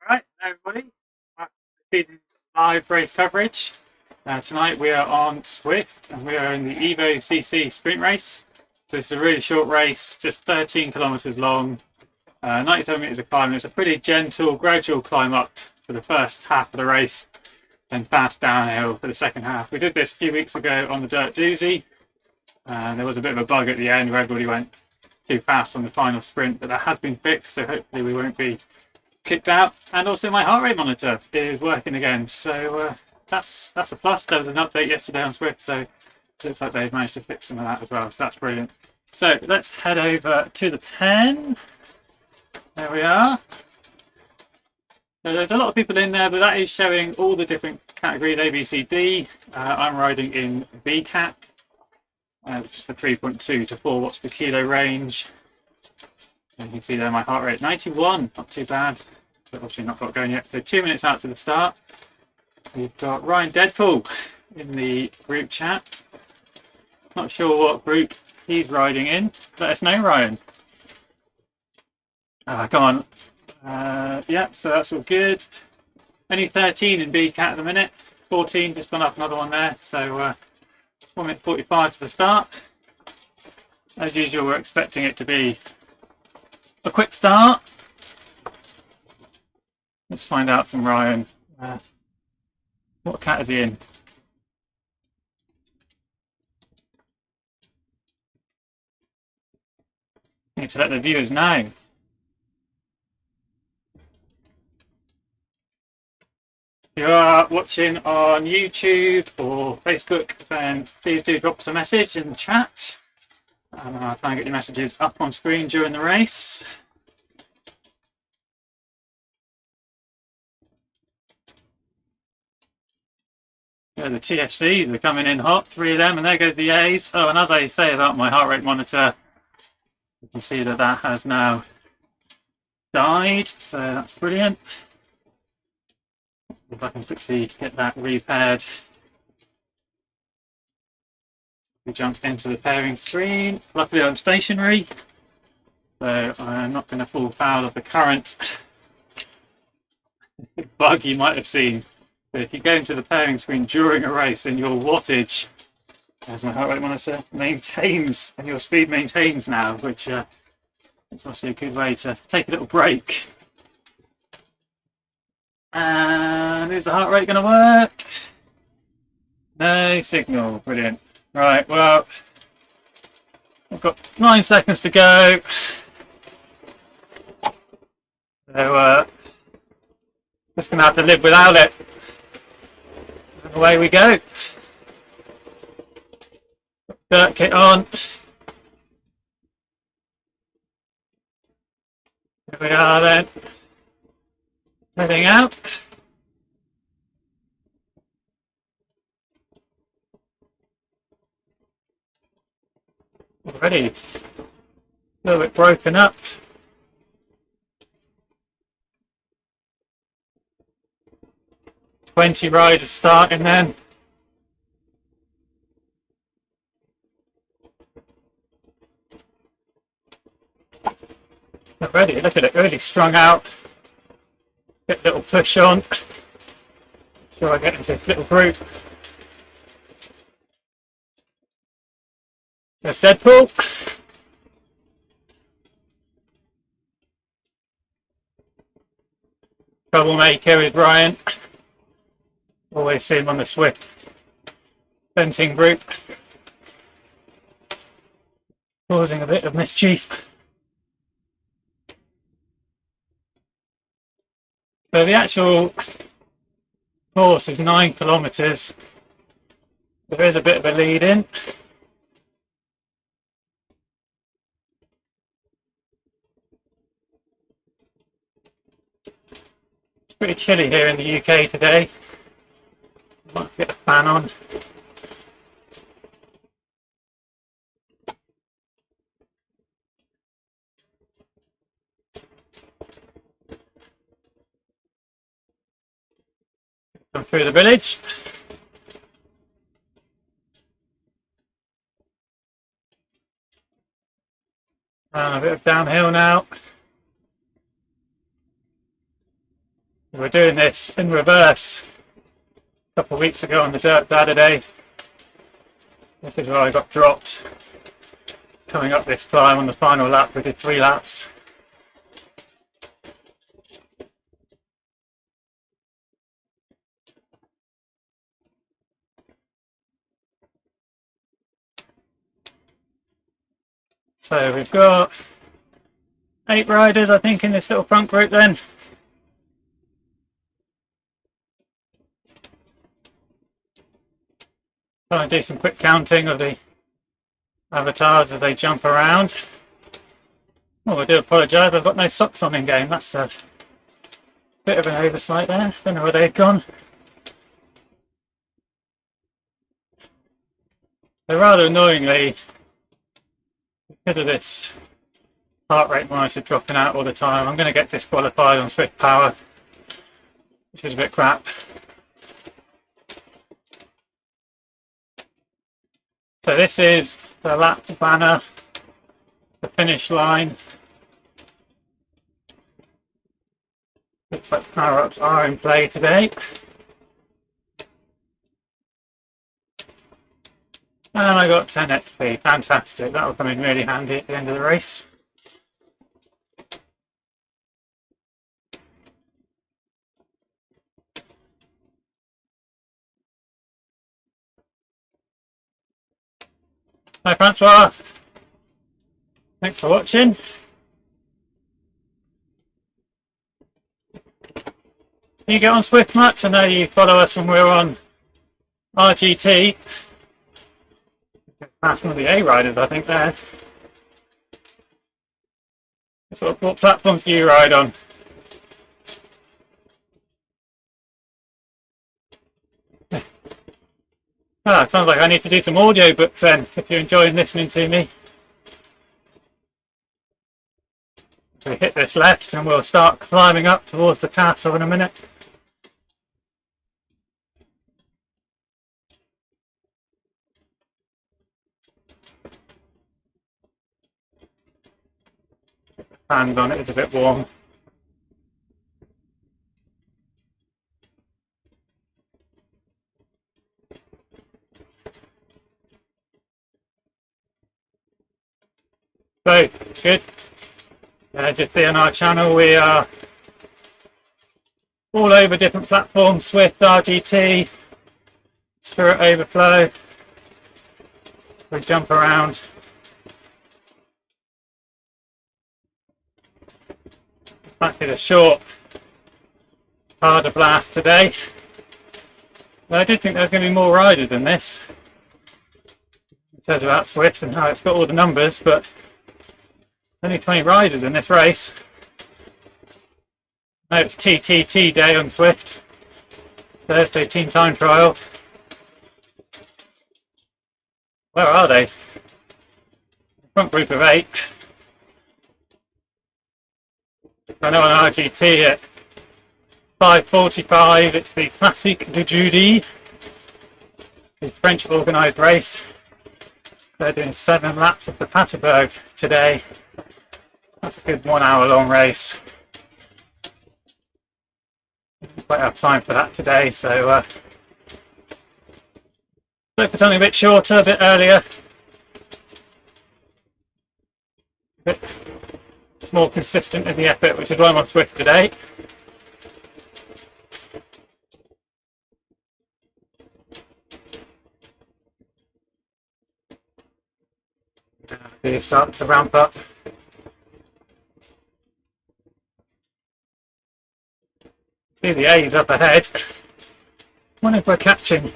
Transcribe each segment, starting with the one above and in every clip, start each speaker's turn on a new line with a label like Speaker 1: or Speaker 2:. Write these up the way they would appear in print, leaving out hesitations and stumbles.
Speaker 1: Right, hello everybody. This is live race coverage. Tonight we are on Zwift and we are in the EVO CC sprint race. So it's a really short race, just 13 kilometers long, 97 meters of climb. It's a pretty gentle, gradual climb up for the first half of the race, then fast downhill for the second half. We did this a few weeks ago on the Dirt Doozy, and there was a bit of a bug at the end where everybody went too fast on the final sprint, but that has been fixed, so hopefully we won't be kicked out. And also my heart rate monitor is working again, so that's a plus. There was an update yesterday on Zwift, so it looks like they've managed to fix some of that as well, so that's brilliant. So let's head over to the pen. There we are. So there's a lot of people in there, but that is showing all the different categories A, B, C, D. I'm riding in VCAT, which is the 3.2 to 4 watts per kilo range. And you can see there my heart rate 91, not too bad, but obviously not got going yet. So 2 minutes out to the start. We've got Ryan Deadpool in the group chat. Not sure what group he's riding in. Let us know, Ryan. Come on. Yeah, so that's all good. Only 13 in BCAT at the minute. 14, just gone up another one there. So 1 minute 45 to the start. As usual, we're expecting it to be a quick start. Let's find out from Ryan. What cat is he in? Need to let the viewers know. If you are watching on YouTube or Facebook, then please do drop us a message in the chat. And I'll try and get your messages up on screen during the race. Yeah, the TFCs are coming in hot, 3 of them, and there goes the A's. Oh, and as I say about my heart rate monitor, you can see that that has now died, so that's brilliant. If I can quickly get that repaired. We jumped into the pairing screen. Luckily I'm stationary, so I'm not going to fall foul of the current bug you might have seen. But if you go into the pairing screen during a race, then your wattage, as my heart rate monitor, maintains, and your speed maintains now, which is obviously a good way to take a little break. And is the heart rate going to work? No signal. Brilliant. Right, well, I've got 9 seconds to go. So, just going to have to live without it. And away we go. Dirt kit on. Here we are then. Heading out. Already a little bit broken up. Twenty riders starting then. Already, look at it, really strung out. Get a little push on. Sure I get into this little group. There's Deadpool. Troublemaker is Ryan. Always see him on the Zwift fencing group. Causing a bit of mischief. So the actual course is 9 kilometers. There is a bit of a lead in. It's pretty chilly here in the UK today. Might get the fan on. Come through the village. A bit of downhill now. We're doing this in reverse a couple of weeks ago on the dirt Saturday. This is where I got dropped. Coming up this climb on the final lap, we did 3 laps. So we've got 8 riders, I think, in this little front group then. Try and do some quick counting of the avatars as they jump around. Oh, I do apologise, I've got no socks on in game. That's a bit of an oversight there. Don't know where they've gone. So rather annoyingly, because of this heart rate monitor dropping out all the time, I'm going to get disqualified on Zwift Power, which is a bit crap. So this is the lap banner, the finish line. Looks like power-ups are in play today. And I got 10 XP, fantastic. That will come in really handy at the end of the race. Hi Francois, thanks for watching. You get on Zwift much? I know you follow us when we're on RGT. That's one of the A riders, I think, there. What platforms do you ride on? Ah, it sounds like I need to do some audio books then, if you're enjoying listening to me. So we hit this left and we'll start climbing up towards the castle in a minute. Hand on it, it's a bit warm. So, good. As you see on our channel, we are all over different platforms: Zwift, RGT, Spirit Overflow. We jump around. Back in a short, harder blast today. But I did think there was going to be more riders than this. It says about Zwift and how it's got all the numbers, but only 20 riders in this race. Now it's TTT day on Zwift, Thursday team time trial. Where are they? Front group of 8. I know on RGT at 5:45 it's the Classique de Jeudi, the French organised race. They're doing 7 laps of the Paterberg today. That's a good 1 hour long race. Quite have time for that today, so look for something a bit shorter, a bit earlier. A bit more consistent in the effort, which is why I'm on Zwift today. These start to ramp up. See the A's up ahead. I wonder if we're catching.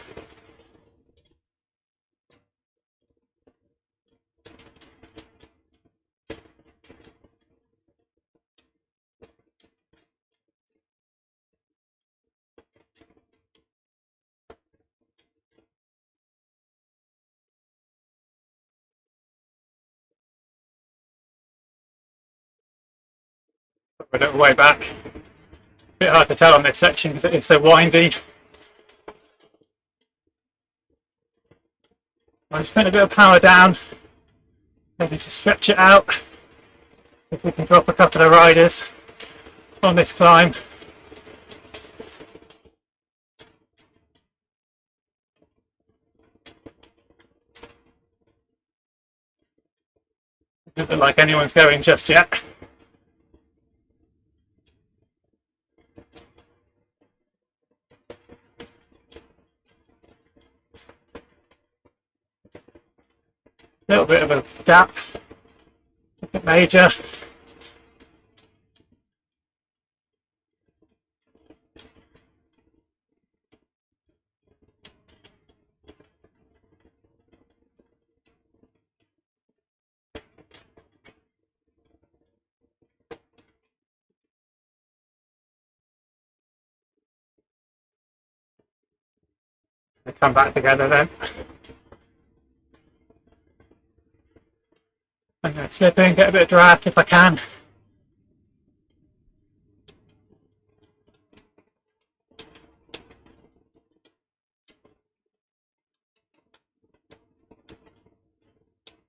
Speaker 1: We're a little way back. Bit hard to tell on this section because it is so windy. I'm just putting a bit of power down, maybe to stretch it out. If we can drop a couple of riders on this climb. Doesn't look like anyone's going just yet. A little bit of a gap, nothing major. They come back together then. I'm going to slip in, get a bit of draft if I can.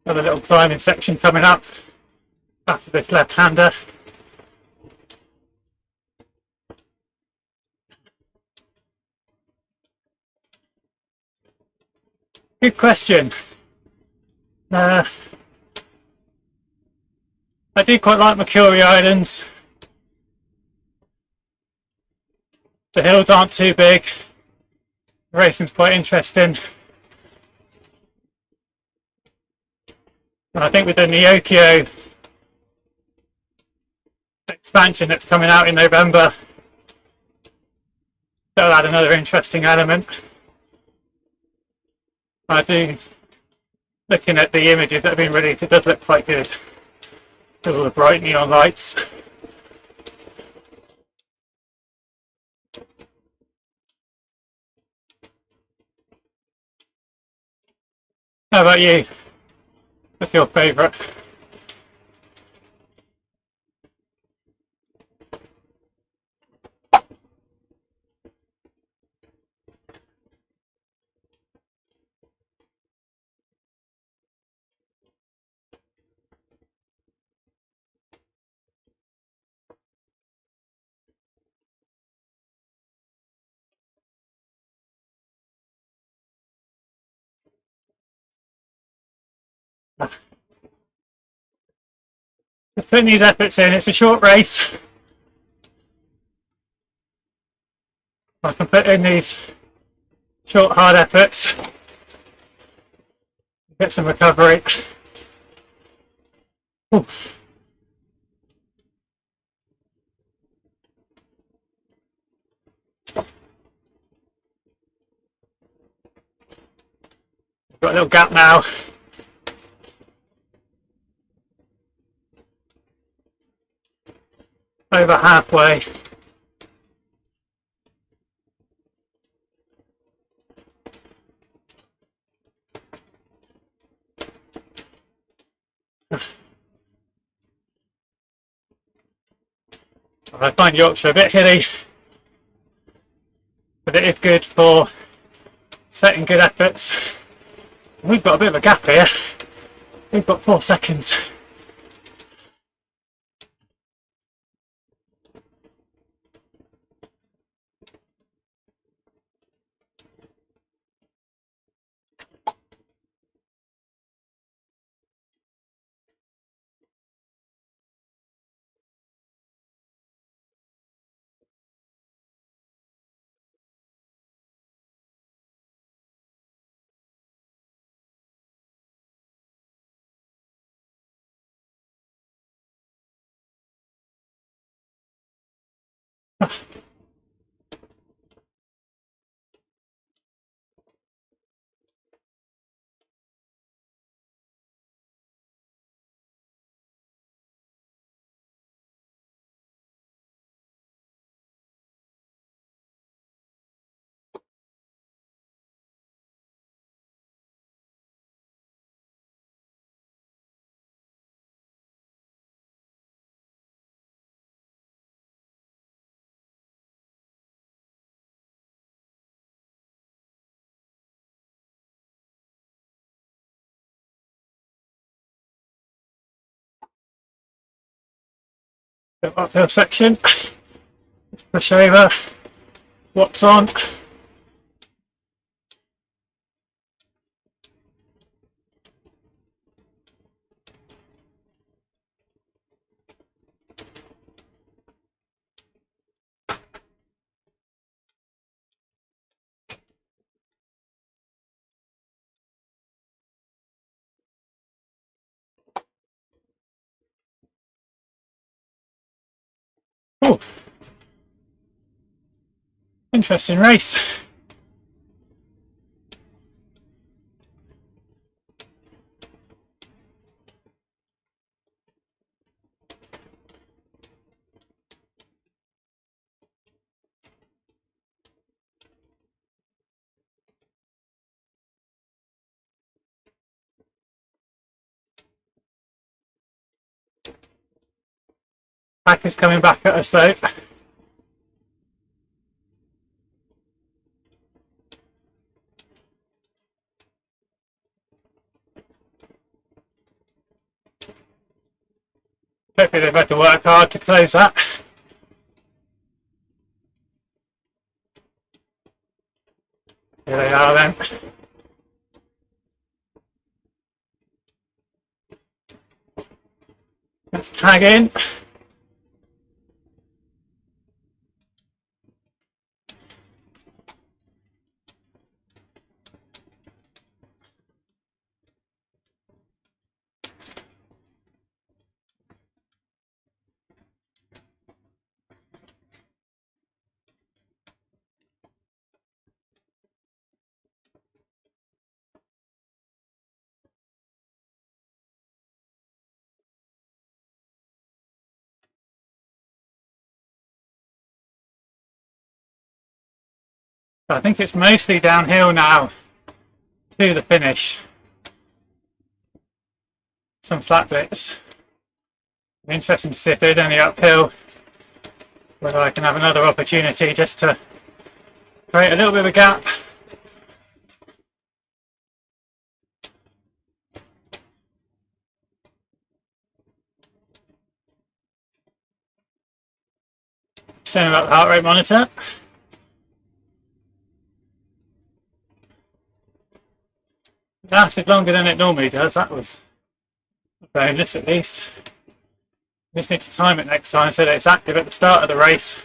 Speaker 1: Another little climbing section coming up after this left-hander. Good question. I do quite like Mercury Islands. The hills aren't too big. The racing's quite interesting. And I think with the Neokyo expansion that's coming out in November, that'll add another interesting element. I do, looking at the images that have been released, it does look quite good with all the bright neon lights. How about you? What's your favourite? Just putting these efforts in. It's a short race. I can put in these short, hard efforts, get some recovery. Ooh. Got a little gap now. Over halfway. I find Yorkshire a bit hilly, but it is good for setting good efforts. We've got a bit of a gap here. We've got 4 seconds. The uphill section. Let's push over. What's on? Oh, interesting race. Pack is coming back at us though. Hopefully they've had to work hard to close that. Here they are then. Let's tag in. I think it's mostly downhill now to the finish. Some flat bits. Interesting to see if there's any uphill, whether I can have another opportunity just to create a little bit of a gap. Same about the heart rate monitor. It lasted longer than it normally does. That was a bonus at least. Just need to time it next time so that it's active at the start of the race.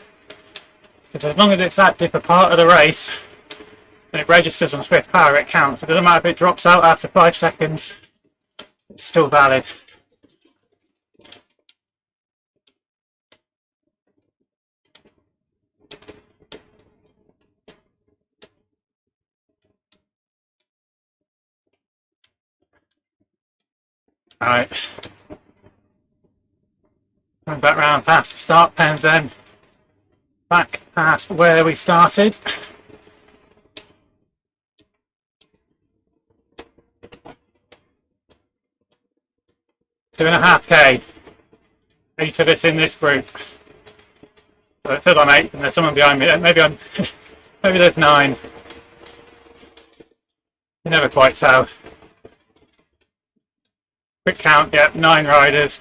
Speaker 1: Because as long as it's active for part of the race, then it registers on Zwift Power, it counts. It doesn't matter if it drops out after 5 seconds, it's still valid. Alright. Going back round past the start pens then. Back past where we started. Two and a half K. 8 of us in this group. So it said I'm 8 and there's someone behind me. Maybe maybe there's 9. You never quite tell. Quick count, yep, 9 riders.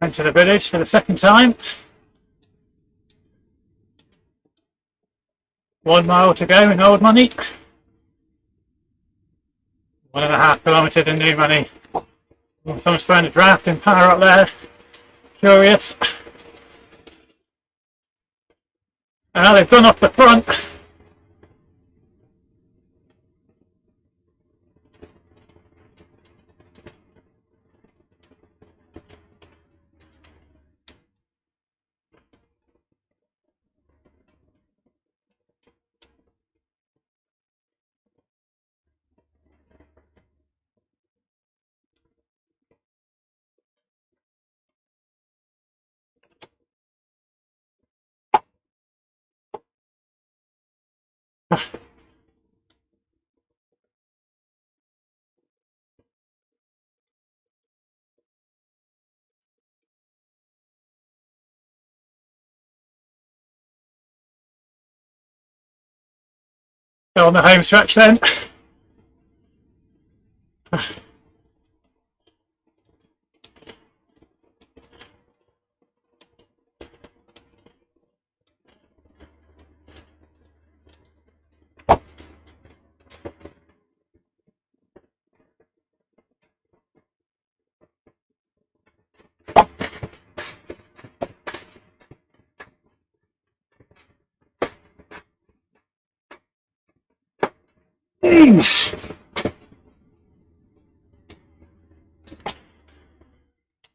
Speaker 1: Went to the village for the second time. 1 mile to go in old money. 1.5 kilometres in new money. Someone's throwing a draft in power up there. Curious. Now they've gone off the front. Go on the home stretch then.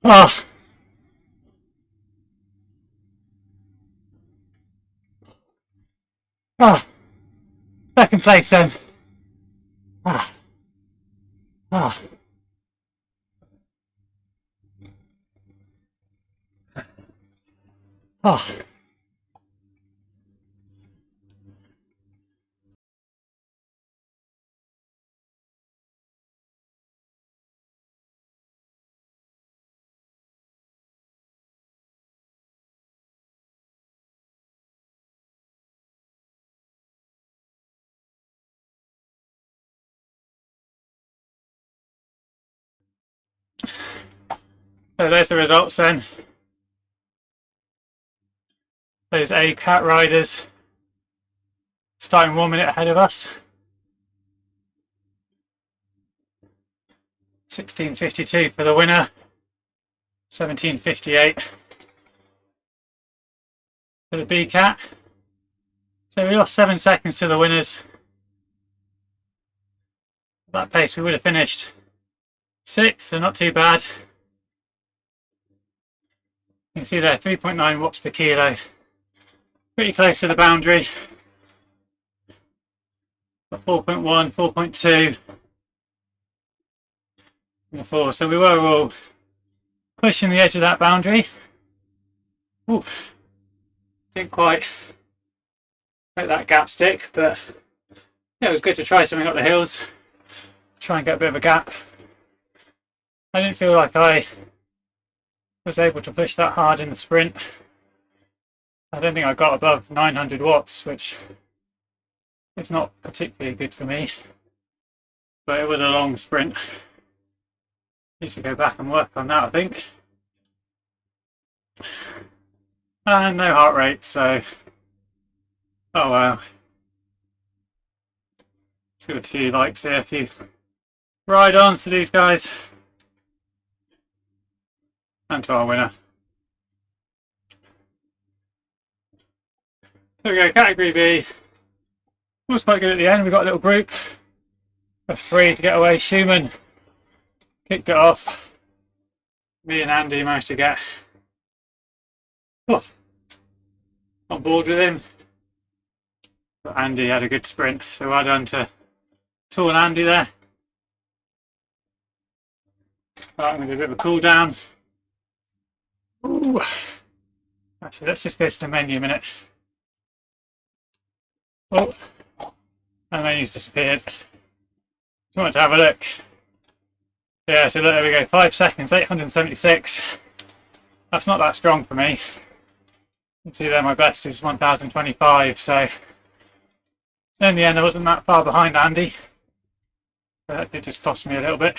Speaker 1: Oh. Oh. Second place then. Ah. Ah. Oh. So there's the results then. Those A cat riders starting 1 minute ahead of us. 16:52 for the winner. 17:58 for the B cat. So we lost 7 seconds to the winners. At that pace we would have finished 6th, so not too bad. You can see there 3.9 watts per kilo. Pretty close to the boundary. 4.1, 4.2 and 4. So we were all pushing the edge of that boundary. Ooh, didn't quite make that gap stick, but yeah, it was good to try something up the hills. Try and get a bit of a gap. I didn't feel like I was able to push that hard in the sprint. I don't think I got above 900 watts, which is not particularly good for me. But it was a long sprint. Need to go back and work on that, I think. And no heart rate, so oh well. Let's get a few likes here, a few ride-ons to these guys. And to our winner. There we go, category B. Was quite good at the end. We got a little group of 3 to get away. Schumann kicked it off. Me and Andy managed to get on board with him. But Andy had a good sprint, so well done to Tor and Andy there. Right, I'm going to do a bit of a cool down. Ooh. Actually, let's just go to the menu a minute. Oh, and the menu's disappeared. Just wanted to have a look. Yeah, so there we go, 5 seconds, 876. That's not that strong for me. You can see there my best is 1025, so in the end I wasn't that far behind Andy. But that did just cost me a little bit.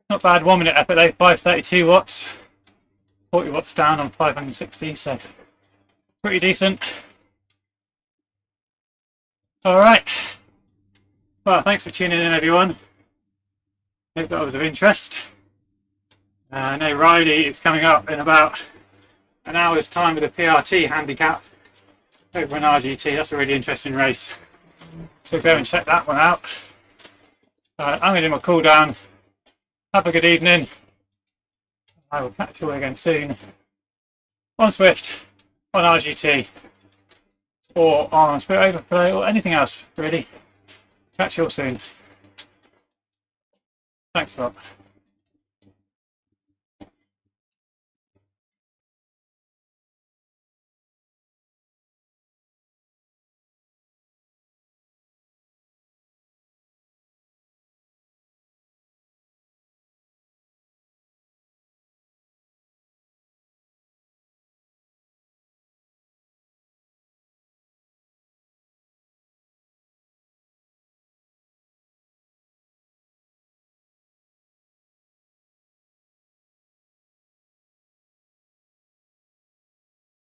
Speaker 1: Not bad, 1 minute effort though, 532 watts. 40 watts down on 560, so pretty decent. Alright. Well, thanks for tuning in everyone. Hope that was of interest. I know Riley is coming up in about an hour's time with a PRT handicap over an RGT. That's a really interesting race. So go and check that one out. I'm going to do my cool down. Have a good evening. I will catch you all again soon on Zwift, on RGT, or on Spirit Overplay, or anything else really. Catch you all soon. Thanks a lot.